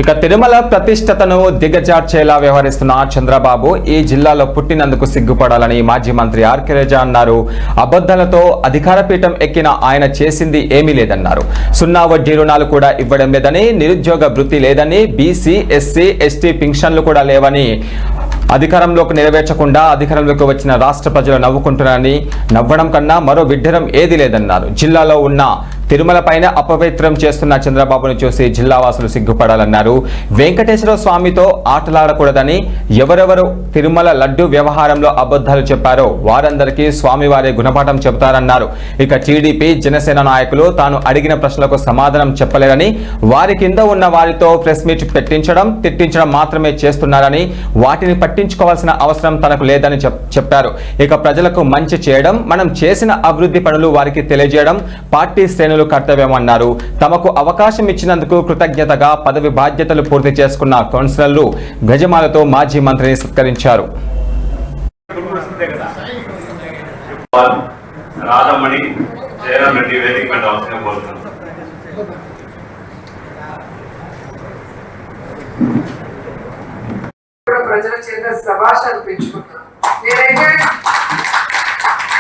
ఇక తిరుమల ప్రతిష్టతను దిగజార్చేలా వ్యవహరిస్తున్న చంద్రబాబు ఈ జిల్లాలో పుట్టినందుకు సిగ్గుపడాలని మాజీ మంత్రి ఆర్కే రోజా అన్నారు. అబద్ధాలతో అధికార పీఠం ఎక్కిన ఆయన చేసింది ఏమీ లేదన్నారు. 0 వడ్డీ రుణాలు కూడా ఇవ్వడం లేదని, నిరుద్యోగ వృత్తి లేదని, బీసీ ఎస్సీ ఎస్టీ పింఛన్లు కూడా లేవని, అధికారంలోకి నెరవేర్చకుండా అధికారంలోకి వచ్చిన రాష్ట్ర ప్రజలు నవ్వుకుంటున్నారని, నవ్వడం కన్నా మరో విడ్డరం ఏది లేదన్నారు. జిల్లాలో ఉన్న తిరుమల పైన అపవిత్రం చేస్తున్న చంద్రబాబును చూసి జిల్లావాసులు సిగ్గుపడాలన్నారు. వెంకటేశ్వర స్వామితో ఆటలాడకూడదని, ఎవరెవరు తిరుమల లడ్డు వ్యవహారంలో అబద్ధాలు చెప్పారో వారందరికీ స్వామివారే గుణపాఠం చెబుతారన్నారు. ఇక టీడీపీ జనసేన నాయకులు తాను అడిగిన ప్రశ్నలకు సమాధానం చెప్పలేరని, వారి కింద ఉన్న వారితో ప్రెస్ మీట్ పెట్టించడం, తిట్టించడం మాత్రమే చేస్తున్నారని, వాటిని పట్టించుకోవాల్సిన అవసరం తనకు లేదని చెప్పారు. ఇక ప్రజలకు మంచి చేయడం, మనం చేసిన అభివృద్ధి పనులు వారికి తెలియజేయడం పార్టీ శ్రేణులు కర్తవ్యమన్నారు. తమకు అవకాశం ఇచ్చినందుకు కృతజ్ఞతగా పదవి బాధ్యతలు పూర్తి చేసుకున్న కౌన్సిలర్లు గజమాలతో మాజీ మంత్రిని సత్కరించారు. ప్రజల చేత శభాషాలు పెంచుకుంటాను. నేనైతే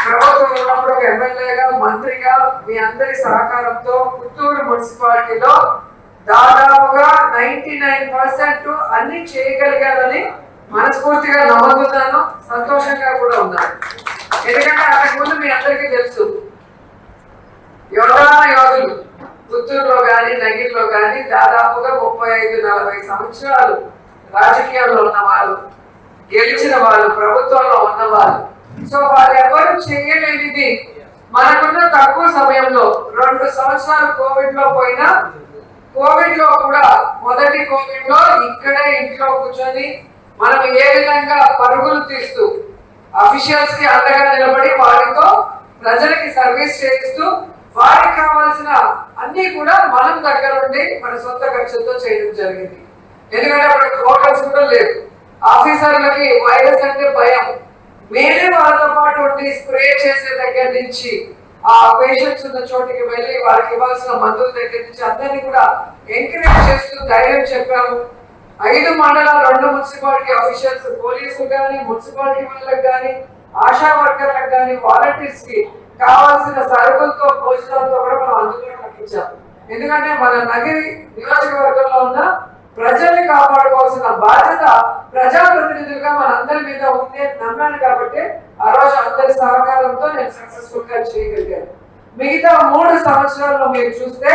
ప్రభుత్వం ఉన్నప్పుడు ఒక ఎమ్మెల్యేగా, మంత్రిగా మీ అందరి సహకారంతో పుత్తూరు మున్సిపాలిటీలో దాదాపుగా 99% అన్ని చేయగలిగానని మనస్ఫూర్తిగా నమ్ముతున్నాను. సంతోషంగా కూడా ఉన్నాను. ఎందుకంటే అంతకుముందు మీ అందరికీ తెలుసు, యోధులు పుత్తూరులో కానీ నగిరిలో కానీ దాదాపుగా 35-40 సంవత్సరాలు రాజకీయాల్లో ఉన్నవాళ్ళు, గెలిచిన వాళ్ళు, ప్రభుత్వంలో ఉన్నవాళ్ళు. సో వాళ్ళు ఎవరు చేయలేనిది మనకున్న తక్కువ సమయంలో 2 సంవత్సరాలు కోవిడ్ లో పోయినా, కోవిడ్ లో కూడా మొదటి కోవిడ్ లో ఇక్కడే ఇంట్లో కూర్చొని మనం ఏ విధంగా పరుగులు తీస్తూ అఫీషియల్స్ కి అండగా నిలబడి వారితో ప్రజలకి సర్వీస్ చేయిస్తూ వారికి కావాల్సిన అన్ని కూడా మనం దగ్గర ఉండి మన సొంత ఖర్చులతో చేయడం జరిగింది. ఎందుకంటే అప్పుడు హోటల్స్ కూడా లేదు. ఆఫీసర్లకి వైరస్ అంటే భయం. మేమే వాళ్ళతో పాటు ఉండి స్ప్రే చేసే దగ్గర నుంచి ఆ పేషెంట్స్ ఉన్న చోటికి వెళ్ళి వారికి ఇవ్వాల్సిన మందుల దగ్గర నుంచి అందరినీ కూడా ఎంకరేజ్ చేస్తూ ధైర్యం చెప్పాము. 5 మండలాలు, 2 మున్సిపాలిటీ ఆఫీషియల్స్, పోలీసులు కానీ, మున్సిపాలిటీ వాళ్ళకి కానీ, ఆశా వర్కర్లకు కానీ, వాలంటీర్స్ కి కావాల్సిన సరుకులతో, భోజనాలతో కూడా మనం అందుబాటులోకి ఇచ్చాము. ఎందుకంటే మన నగిరి నియోజకవర్గంలో ఉన్న ప్రజల్ని కాపాడుకోవాల్సిన బాధ్యత ప్రజాప్రతినిధులుగా మనందరి మీద ఉంది అని నమ్మాను. కాబట్టి ఆ రోజు అందరి సహకారంతో నేను సక్సెస్ఫుల్ గా చేయగలిగాను. మిగతా 3 సంవత్సరాల్లో మీరు చూస్తే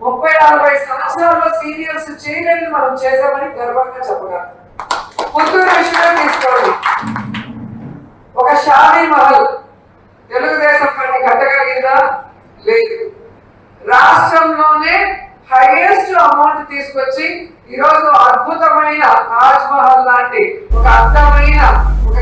30-40 సంవత్సరాల్లో సీనియర్స్ చేయలేని మనం చేసామని గర్వంగా చెప్పగలం. పుత్తూరు విషయంలో తీసుకోండి, ఒక షాదీ మహల్ తెలుగుదేశం పార్టీ కట్టగలిగిందా? లేదు. రాష్ట్రంలోనే హైయెస్ట్ అమౌంట్ తీసుకొచ్చి ఈరోజు అద్భుతమైన తాజ్ మహల్ లాంటి ఒక అందమైన ఒక